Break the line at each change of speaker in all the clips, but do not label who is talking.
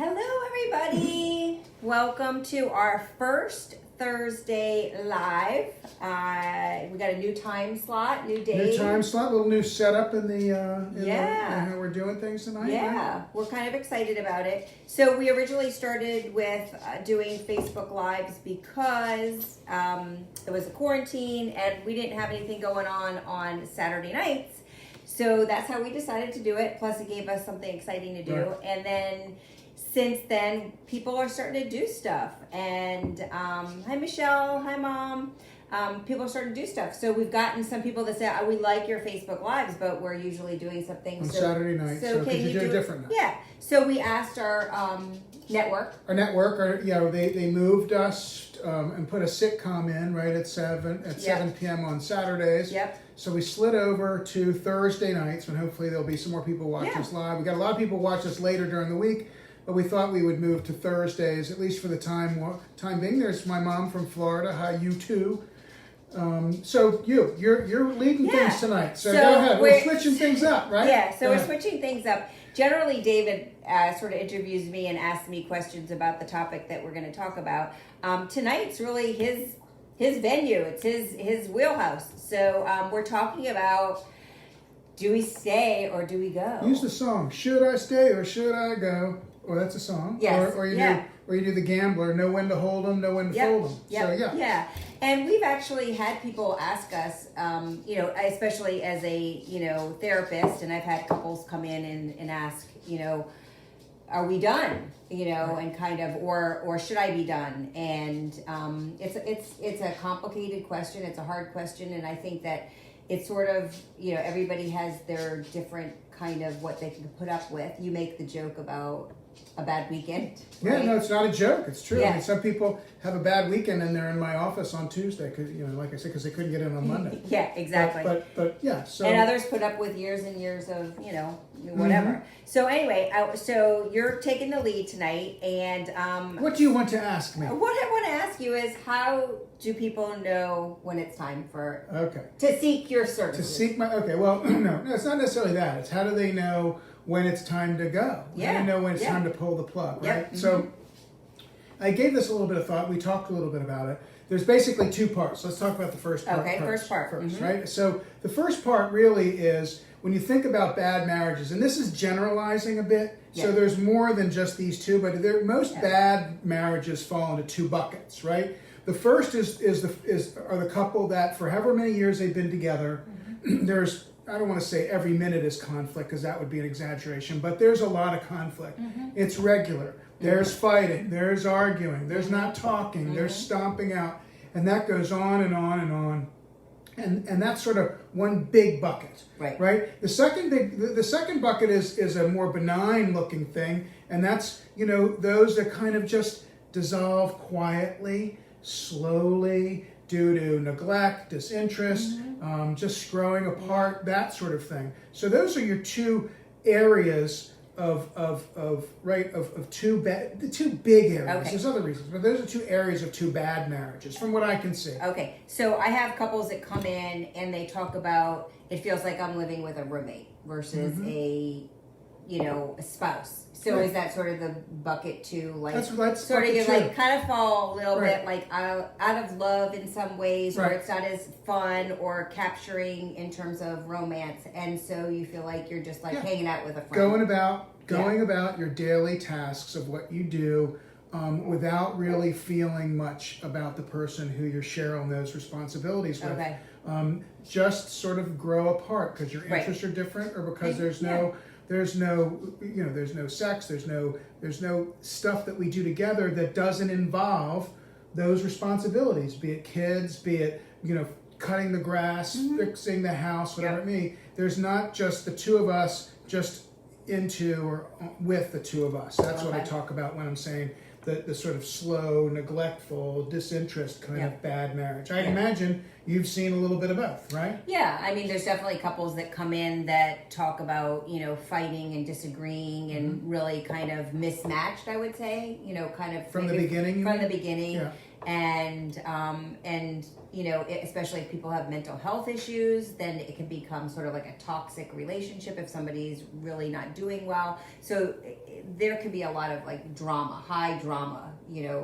Hello, everybody. Welcome to our first Thursday live. We got a new time slot, new day.
New time slot, little new setup in the how we're doing things tonight.
Yeah,
right?
We're kind of excited about it. So we originally started with doing Facebook Lives because it was a quarantine and we didn't have anything going on Saturday nights. So that's how we decided to do it. Plus, it gave us something exciting to do.
Right.
And then since then, people are starting to do stuff. And hi, Michelle. Hi, Mom. People are starting to do stuff. So we've gotten some people that say, oh, we like your Facebook Lives, but we're usually doing something.
On Saturday night. So can you do it different now?
Yeah. So we asked our network.
Our network, they moved us and put a sitcom in right at 7 p.m. on Saturdays.
Yep.
So we slid over to Thursday nights when hopefully there'll be some more people watch us live. We got a lot of people watch us later during the week, but we thought we would move to Thursdays, at least for the time being. There's my mom from Florida. Hi, you too. So you're leading things tonight. So go ahead. We're switching things up, right?
Yeah, so we're switching things up. Generally, David sort of interviews me and asks me questions about the topic that we're going to talk about. Tonight's really his venue. It's his wheelhouse. So we're talking about, do we stay or do we go?
Use the song. Should I stay or should I go? Or that's a song.
Yes.
Or you do the gambler. Know when to hold them. Know when to fold them.
Yep.
So
yeah. And we've actually had people ask us, especially as a therapist, and I've had couples come in and ask, are we done? And kind of, or should I be done? And it's a complicated question. It's a hard question, and I think that it's sort of, everybody has their different kind of what they can put up with. You make the joke about a bad weekend.
Yeah,
right?
no, it's not a joke. It's true.
Yeah.
I mean, some people have a bad weekend and they're in my office on Tuesday because, like I said, because they couldn't get in on Monday.
Yeah, exactly.
But yeah. So.
And others put up with years and years of, whatever. Mm-hmm. So anyway, so you're taking the lead tonight, and
what do you want to ask me?
What I want to ask you is, how do people know when it's time to seek your services?
To seek well, no, it's not necessarily that. It's how do they know when it's time to go?
Yeah.
How do they know when it's time to pull the plug, right?
Yep. Mm-hmm.
So I gave this a little bit of thought. We talked a little bit about it. There's basically two parts. Let's talk about the first part.
First part.
First,
mm-hmm.
right? So the first part really is when you think about bad marriages, and this is generalizing a bit. Yeah. So there's more than just these two, but most bad marriages fall into two buckets, right? The first are the couple that for however many years they've been together, mm-hmm. There's, I don't want to say every minute is conflict because that would be an exaggeration, but there's a lot of conflict. Mm-hmm. It's regular. There's fighting, there's arguing, there's not talking, mm-hmm. there's stomping out, and that goes on and on and on. And that's sort of one big bucket, right? The second bucket is a more benign looking thing, and that's those that kind of just dissolve quietly, slowly, due to neglect, disinterest, mm-hmm. Just growing apart, that sort of thing. So those are your two areas of two big areas.
Okay.
There's other reasons, but those are two areas of two bad marriages, from what I can see.
Okay, so I have couples that come in and they talk about, it feels like I'm living with a roommate versus mm-hmm. a spouse. So is that sort of the bucket too? Like
that's
sort of you
two.
like kind of fall a little bit like out of love in some ways, or it's not as fun or capturing in terms of romance, and so you feel like you're just like hanging out with a friend.
Going about your daily tasks of what you do without really feeling much about the person who you're sharing those responsibilities with.
Okay.
Just sort of grow apart because your interests are different, or because there's no sex, there's no stuff that we do together that doesn't involve those responsibilities, be it kids, be it cutting the grass, mm-hmm. fixing the house, whatever it may be. There's not just the two of us just into or with the two of us. That's what I talk about when I'm saying the sort of slow, neglectful, disinterest kind of bad marriage. I imagine you've seen a little bit of both, right?
Yeah, I mean, there's definitely couples that come in that talk about, fighting and disagreeing and mm-hmm. really kind of mismatched, I would say, kind of
from the beginning.
From the beginning. Yeah. And especially if people have mental health issues, then it can become sort of like a toxic relationship if somebody's really not doing well. So there could be a lot of like drama, high drama,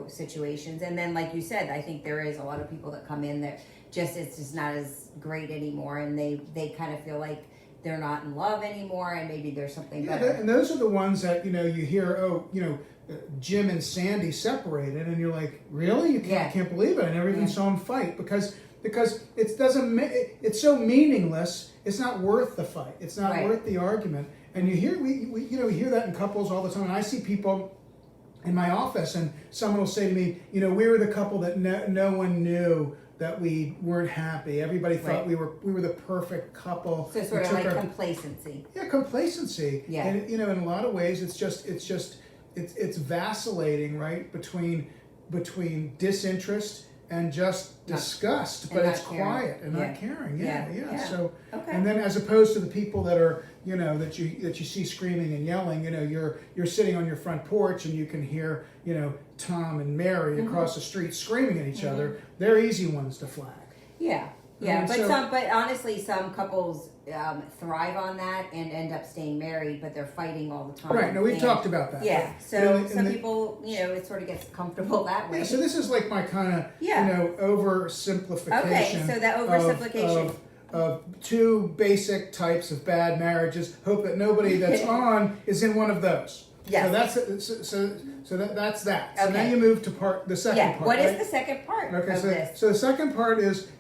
situations. And then, like you said, I think there is a lot of people that come in that it's just not as great anymore, and they kind of feel like they're not in love anymore, and maybe there's something better.
And those are the ones that you hear, Jim and Sandy separated, and you're like, really? You can't believe it. I never even saw them fight because it doesn't. It's so meaningless. It's not worth the fight. It's not worth the argument. And you hear we hear that in couples all the time. And I see people in my office, and someone will say to me, we were the couple that no one knew that we weren't happy. Everybody thought we were the perfect couple.
So sort of like complacency.
Yeah, complacency.
Yeah.
And in a lot of ways, it's vacillating, right, between disinterest and just disgust, but it's quiet and not caring. Yeah. So, and then as opposed to the people that are, that you see screaming and yelling, you're sitting on your front porch and you can hear, Tom and Mary across the street screaming at each other. They're easy ones to flag.
Yeah. But honestly, some couples thrive on that and end up staying married, but they're fighting all the time.
Right. No, we've talked about that.
Yeah. So some people, it sort of gets comfortable that way.
Yeah, so this is like my kind of, oversimplification.
Okay. So that oversimplification
of two basic types of bad marriages. Hope that nobody that's on is in one of those.
Yes.
So that's that.
Okay.
So now you move to the second part.
What is the second part of this?
So the second part is,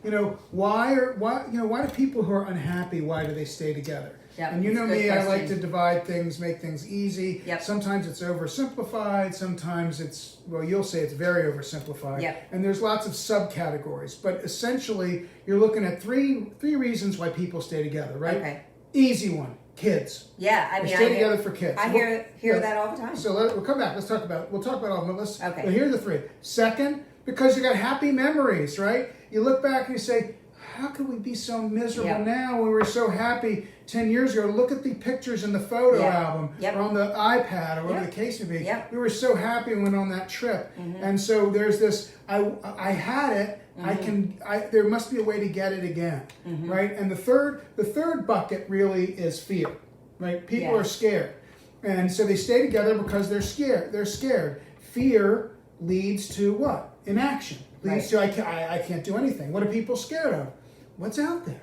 why do people who are unhappy, why do they stay together?
Yep,
and me, I like to divide things, make things easy.
Yep.
Sometimes it's oversimplified. Sometimes you'll say it's very oversimplified.
Yep.
And there's lots of subcategories. But essentially, you're looking at three reasons why people stay together, right?
Okay.
Easy one. Kids.
Yeah, I mean,
stay together for kids.
I hear that all the time.
So we'll come back. We'll talk about all of them.
Okay.
But here are the three. Second, because you got happy memories, right? You look back and you say, how could we be so miserable now when we were so happy 10 years ago? Look at the pictures in the photo album or on the iPad or whatever the case may be. We were so happy we went on that trip. And so there's this, I had it. There must be a way to get it again, right? And the third bucket really is fear, right? People are scared, and so they stay together because they're scared. They're scared. Fear leads to what? Inaction. Leads to I can't do anything. What are people scared of? What's out there?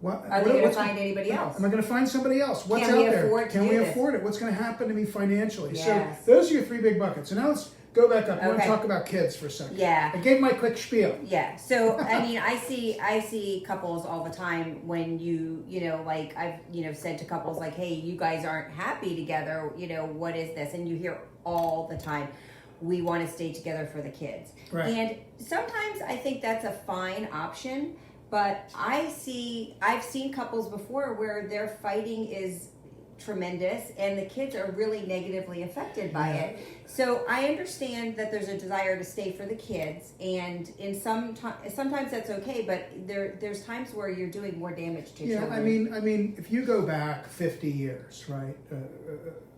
Are they going to find anybody else?
Am I going to find somebody else? What's out there? Can we afford it? What's going to happen to me financially?
Yes.
So those are your three big buckets. So now let's go back up. I want to talk about kids for a second.
Yeah.
I gave my quick spiel.
Yeah. So I mean, I see couples all the time when like I've said to couples like, hey, you guys aren't happy together. What is this? And you hear all the time, we want to stay together for the kids.
Right.
And sometimes I think that's a fine option, but I've seen couples before where their fighting is tremendous and the kids are really negatively affected by it. So I understand that there's a desire to stay for the kids, and sometimes that's okay, but there's times where you're doing more damage to children.
I mean, if you go back 50 years, right,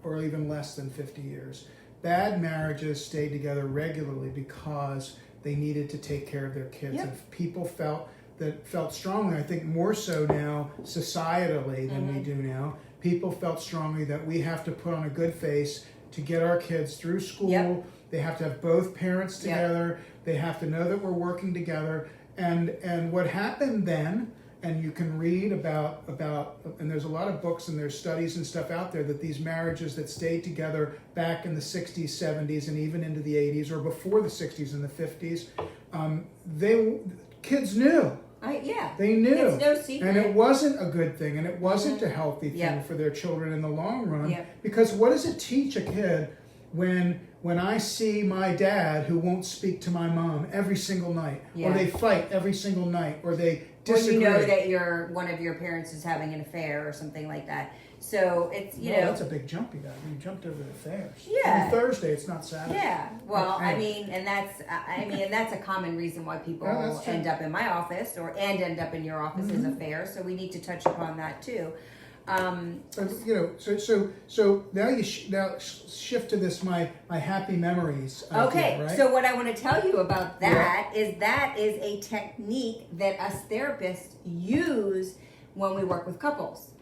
or even less than 50 years, bad marriages stayed together regularly because they needed to take care of their kids. And people felt strongly, I think more so now societally than we do now. People felt strongly that we have to put on a good face to get our kids through school. They have to have both parents together. They have to know that we're working together. And what happened then, and you can read about, and there's a lot of books and there's studies and stuff out there that these marriages that stayed together back in the 60s, 70s, and even into the 80s or before the 60s and the 50s, kids knew. They knew.
It's no secret.
And it wasn't a good thing, and it wasn't a healthy thing for their children in the long run. Because what does it teach a kid when I see my dad who won't speak to my mom every single night, or they fight every single night, or they disagree?
Or that one of your parents is having an affair or something like that. So it's
that's a big jump you got. You jumped over the affairs.
Yeah.
On Thursday, it's not Saturday.
Yeah. Well, and that's a common reason why people end up in my office and end up in your office is affairs. So we need to touch upon that too.
So now you shift to this my happy memories.
Okay,
right?
So what I want to tell you about that is a technique that us therapists use when we work with couples.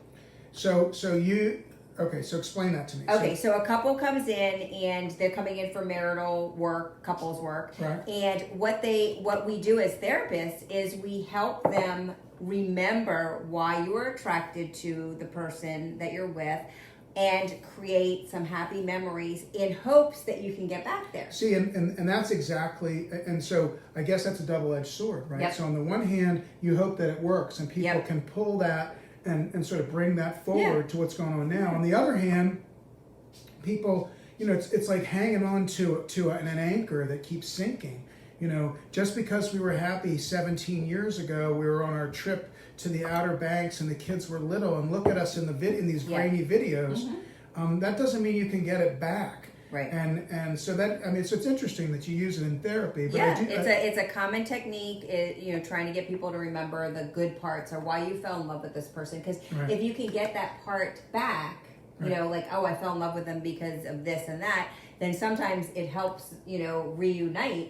So you Okay, so explain that to me.
Okay, so a couple comes in and they're coming in for marital work, couples work.
Right.
And what we do as therapists is we help them remember why you were attracted to the person that you're with and create some happy memories in hopes that you can get back there.
See, and that's exactly, and so I guess that's a double-edged sword, right?
Yep.
So on the one hand, you hope that it works and people
Yep.
can pull that and sort of bring that forward to what's going on now. On the other hand, people, it's like hanging on to an anchor that keeps sinking. Just because we were happy 17 years ago, we were on our trip to the Outer Banks and the kids were little, and look at us in these grainy videos. That doesn't mean you can get it back.
Right.
And so that, so it's interesting that you use it in therapy. But
it's a common technique, trying to get people to remember the good parts or why you fell in love with this person. Because if you can get that part back, like, oh, I fell in love with them because of this and that, then sometimes it helps, reignite.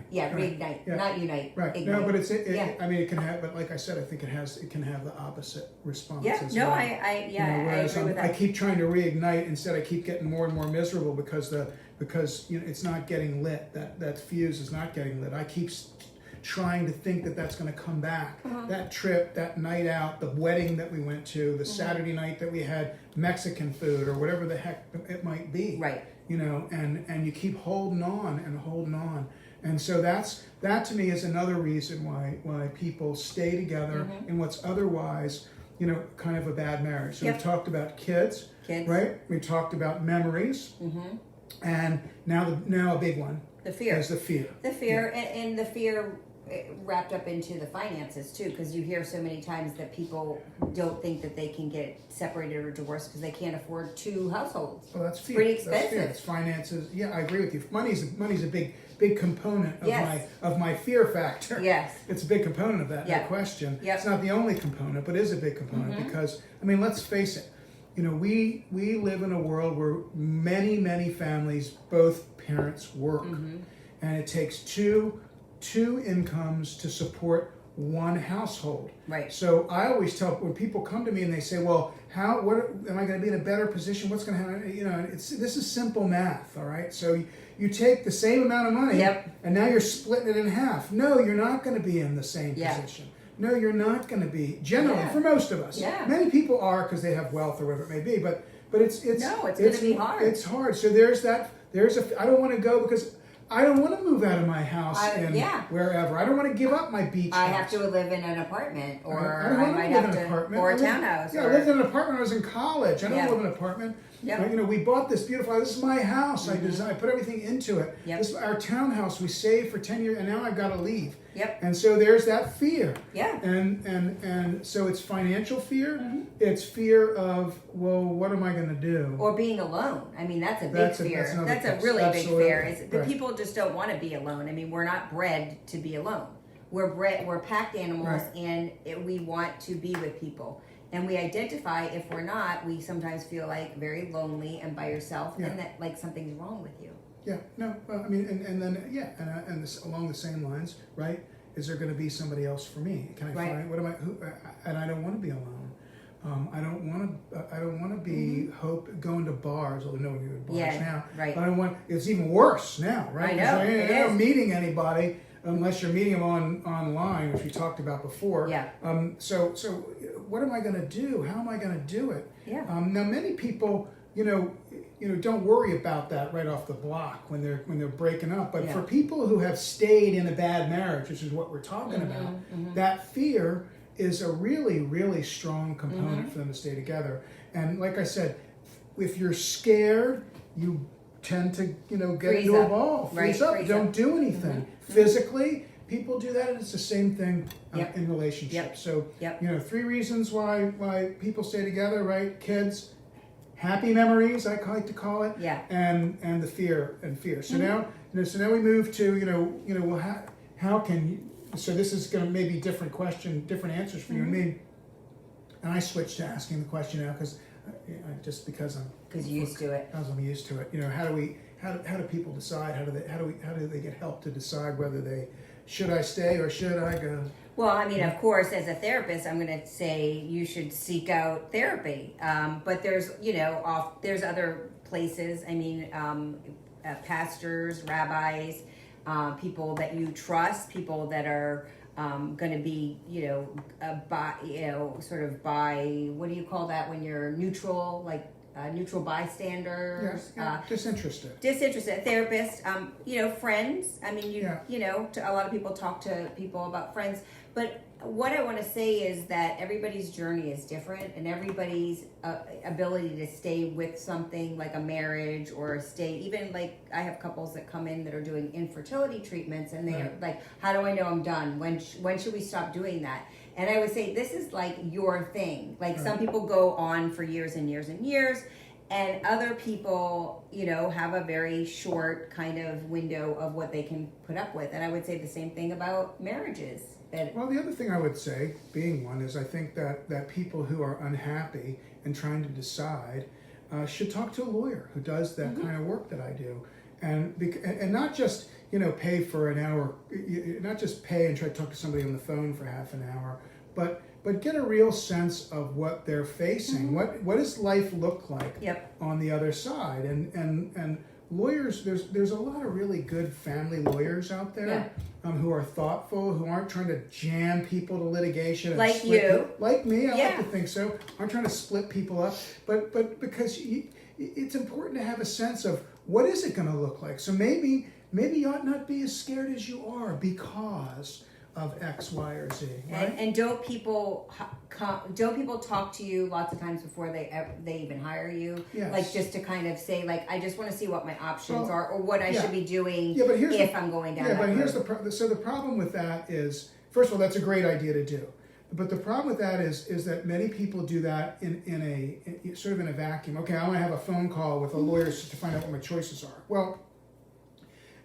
Yeah, reignite, not unite.
Right.
Ignite.
No, but it can have, but like I said, I think it can have the opposite response.
Yeah.
As
No,
well.
I
Whereas
agree with that.
I keep trying to reignite, instead I keep getting more and more miserable because it's not getting lit. That fuse is not getting lit. I keep trying to think that that's going to come back. That trip, that night out, the wedding that we went to, the Saturday night that we had Mexican food or whatever the heck it might be.
Right.
And you keep holding on and holding on. And so that to me is another reason why people stay together in what's otherwise, kind of a bad marriage. So we've talked about kids, right? We talked about memories, and now a big one.
The fear.
Is the fear.
The fear, and the fear wrapped up into the finances too, because you hear so many times that people don't think that they can get separated or divorced because they can't afford two households.
Well, that's fear.
Pretty
That's
expensive.
fear. It's finances. Yeah, I agree with you. Money's a big component of
Yes.
my fear factor.
Yes.
It's a big component of that, no question.
Yep.
It's not the only component, but it is a big component because let's face it. We live in a world where many families, both parents work, and it takes two incomes to support one household.
Right.
So I always tell, when people come to me and they say, "Well, what am I going to be in a better position? What's going to happen?" This is simple math, all right? So you take the same amount of money, and now you're splitting it in half. No, you're not going to be in the same position. No, you're not going to be. Generally, for most of us, many people are because they have wealth or whatever it may be. But it's going to
be hard.
It's hard. So I don't want to go because I don't want to move out of my house wherever. I don't want to give up my beach house.
I have to live in an apartment, or
I don't want
I might
to live
have
in an apartment.
or a townhouse.
Yeah, I lived in an apartment when I was in college. I don't live in an apartment.
Yep.
We bought this beautiful. This is my house. I designed. I put everything into it.
Yep.
This is our townhouse. We saved for 10 years, and now I've got to leave.
Yep.
And so there's that fear.
Yeah.
And so it's financial fear. It's fear of, well, what am I going to do?
Or being alone. I mean, that's a big fear. That's a really big fear. The people just don't want to be alone. I mean, we're not bred to be alone. We're packed animals, and we want to be with people. And we identify, if we're not, we sometimes feel like very lonely and by yourself, and that like something's wrong with you.
Yeah, no, well, I mean, and then, and this, along the same lines, right? Is there going to be somebody else for me? Can I find, and I don't want to be alone. I don't want to be going to bars, although no one goes to bars now.
Right.
But I don't want, it's even worse now, right?
I know,
You're not meeting anybody unless you're meeting them online, which we talked about before.
Yeah.
So what am I going to do? How am I going to do it?
Yeah.
Now, many people, don't worry about that right off the block when they're breaking up. But for people who have stayed in a bad marriage, which is what we're talking about, that fear is a really, really strong component for them to stay together. And like I said, if you're scared, you tend to, get into a ball, freeze up, don't do anything. Physically, people do that, and it's the same thing in relationships. So, 3 reasons why people stay together, right? Kids, happy memories, I like to call it, and the fear. So now we move to, well, how can you? So this is going to maybe different answers for you and me. And I switched to asking the question now because you're used to it. Because I'm used to it. How do people decide? How do they get help to decide whether they should I stay or should I go?
Well, I mean, of course, as a therapist, I'm going to say you should seek out therapy. But there's, there's other places. I mean, pastors, rabbis, people that you trust, people that are going to be, sort of what do you call that when you're neutral, like neutral bystanders?
Disinterested.
Disinterested therapist, friends. I mean, a lot of people talk to people about friends. But what I want to say is that everybody's journey is different, and everybody's ability to stay with something like a marriage or stay, even like I have couples that come in that are doing infertility treatments, and they're like, how do I know I'm done? When should we stop doing that? And I would say this is like your thing. Like some people go on for years and years and years, and other people, have a very short kind of window of what they can put up with. And I would say the same thing about marriages.
Well, the other thing I would say, being one, is I think that people who are unhappy and trying to decide should talk to a lawyer who does that kind of work that I do, and not just pay for an hour, not just pay and try to talk to somebody on the phone for half an hour, but get a real sense of what they're facing. What does life look like on the other side? And lawyers, there's a lot of really good family lawyers out there who are thoughtful, who aren't trying to jam people to litigation. And
like you.
Like me, I like to think so. Aren't trying to split people up, but because it's important to have a sense of what is it going to look like. So maybe you ought not be as scared as you are because of X, Y, or Z, right?
And don't people talk to you lots of times before they even hire you?
Yes.
Like just to kind of say, like, I just want to see what my options are or what I should be doing I'm going down that road.
Here's the problem with that is, first of all, that's a great idea to do. But the problem with that is that many people do that in a sort of in a vacuum. Okay, I want to have a phone call with a lawyer to find out what my choices are. Well,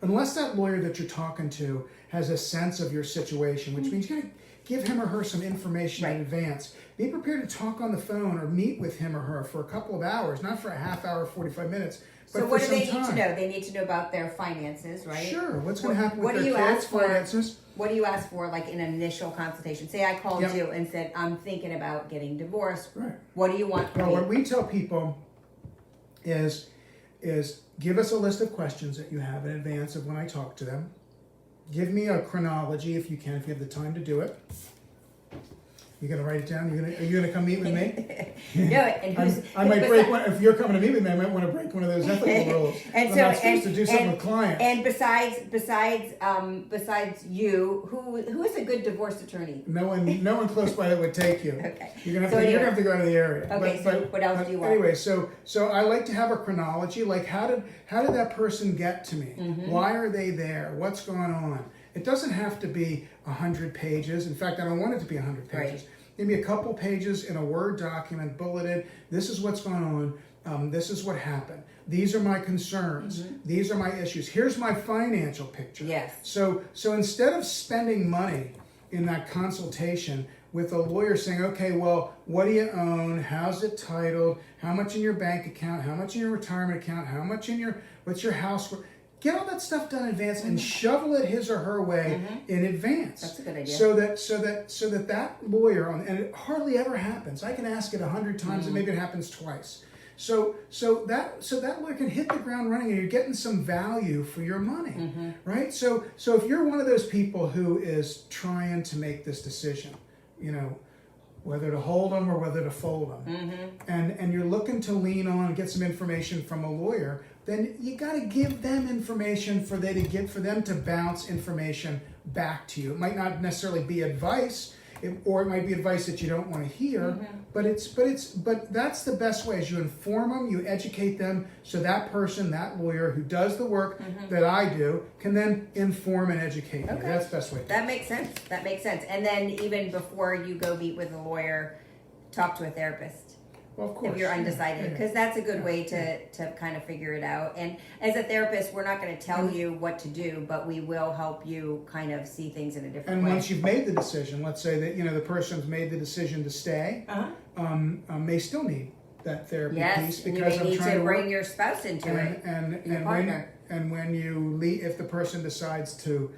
unless that lawyer that you're talking to has a sense of your situation, which means you got to give him or her some information in advance. Be prepared to talk on the phone or meet with him or her for a couple of hours, not for a half hour, 45 minutes, but
so what
for
do they
some
need
time.
to know? They need to know about their finances, right?
Sure. What's going to happen with
What do
their
you
kids'
ask for?
finances?
What do you ask for, like in an initial consultation? Say I called you and said, I'm thinking about getting divorced.
Right.
What do you want from me?
What we tell people is give us a list of questions that you have in advance of when I talk to them. Give me a chronology if you can, if you have the time to do it. You're gonna write it down. Are you gonna come meet with me?
No, and
I might break one. If you're coming to meet with me, I might want to break one of those ethical rules.
And
I'm not supposed to do something with clients.
And besides you, who is a good divorce attorney?
No one close by that would take you.
Okay.
You're gonna have to go out of the area.
Okay. What else do you want?
Anyway, so I like to have a chronology. Like how did that person get to me? Why are they there? What's going on? It doesn't have to be 100 pages. In fact, I don't want it to be 100 pages.
Right.
Maybe a couple pages in a Word document, bulleted. This is what's going on. This is what happened. These are my concerns. These are my issues. Here's my financial picture.
Yes.
So instead of spending money in that consultation with a lawyer saying, okay, well, what do you own? How's it titled? How much in your bank account? How much in your retirement account? How much what's your house? Get all that stuff done in advance and shovel it his or her way in advance.
That's a good idea.
So that lawyer, and it hardly ever happens. I can ask it 100 times and maybe it happens twice. So that lawyer can hit the ground running and you're getting some value for your money, right? So if you're one of those people who is trying to make this decision, whether to hold them or whether to fold them, and you're looking to lean on and get some information from a lawyer, then you got to give them information for them to bounce information back to you. It might not necessarily be advice, or it might be advice that you don't want to hear, but that's the best way. Is you inform them, you educate them, so that person, that lawyer who does the work that I do, can then inform and educate you. That's the best way.
That makes sense. And then even before you go meet with a lawyer, talk to a therapist.
Well, of course.
If you're undecided, because that's a good way to kind of figure it out. And as a therapist, we're not going to tell you what to do, but we will help you kind of see things in a different way.
And once you've made the decision, let's say that the person's made the decision to stay, may still need that therapy piece because
you may need to bring your spouse into it,
and your partner. When you leave, if the person decides to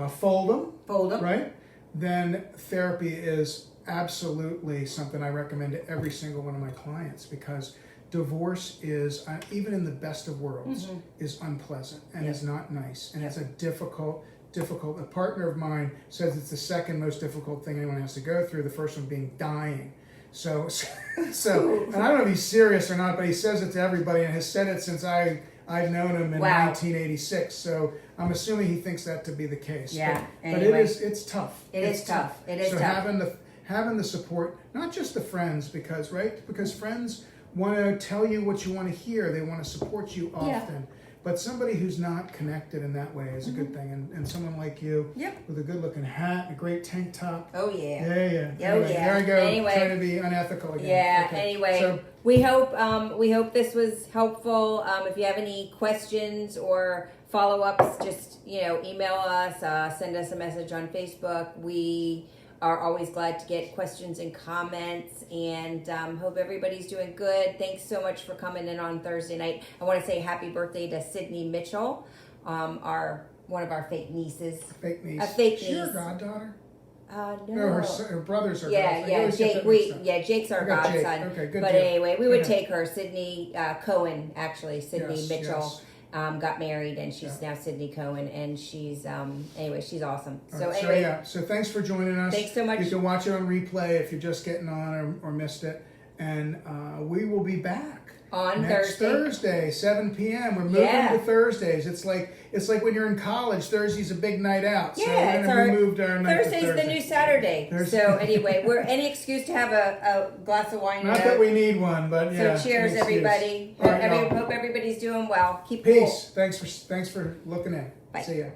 fold them,
them.
right? Then therapy is absolutely something I recommend to every single one of my clients, because divorce is, even in the best of worlds, is unpleasant and is not nice, and it's a difficult. A partner of mine says it's the second most difficult thing anyone has to go through. The first one being dying. So, and I don't know if he's serious or not, but he says it to everybody and has said it since I've known him in 1986. So I'm assuming he thinks that to be the case.
Yeah.
But it's tough.
It's tough. It is
so
tough.
having the support, not just the friends, because friends want to tell you what you want to hear. They want to support you often.
Yeah.
But somebody who's not connected in that way is a good thing. And someone like you, with a good-looking hat, a great tank top.
Oh, yeah.
Yeah.
Anyway,
There I go,
anyway.
trying to be unethical again.
Yeah,
Okay.
anyway,
So,
we hope this was helpful. If you have any questions or follow-ups, just, email us, send us a message on Facebook. We are always glad to get questions and comments, and hope everybody's doing good. Thanks so much for coming in on Thursday night. I want to say happy birthday to Sydney Mitchell, one of our fake nieces.
fake niece.
A fake
Is she your
niece.
goddaughter?
No.
No, her brothers are.
Jake's our
I got Jake.
godson.
Okay, good
But
deal.
anyway, we would
Okay.
take her. Sydney Cohen, actually, Sydney
Yes,
Mitchell.
yes.
Got married, and she's now Sydney Cohen, and she's anyway, she's awesome.
All
So
right,
anyway,
so thanks for joining us.
Thanks so much.
You can watch it on replay if you're just getting on or missed it, and we will be back
on
next Thursday, 7 p.m. We're moving to Thursdays. It's like when you're in college. Thursday's a big night out.
Yeah,
so we moved our night
Thursday's
to Thursday.
the new Saturday.
Thursday.
So anyway, we're any excuse to have a glass of wine.
Not that we need one, but yeah.
So cheers,
an excuse.
everybody.
All right, y'all.
Hope everybody's doing well. Keep
Peace. Thanks for looking in.
Bye.
See ya.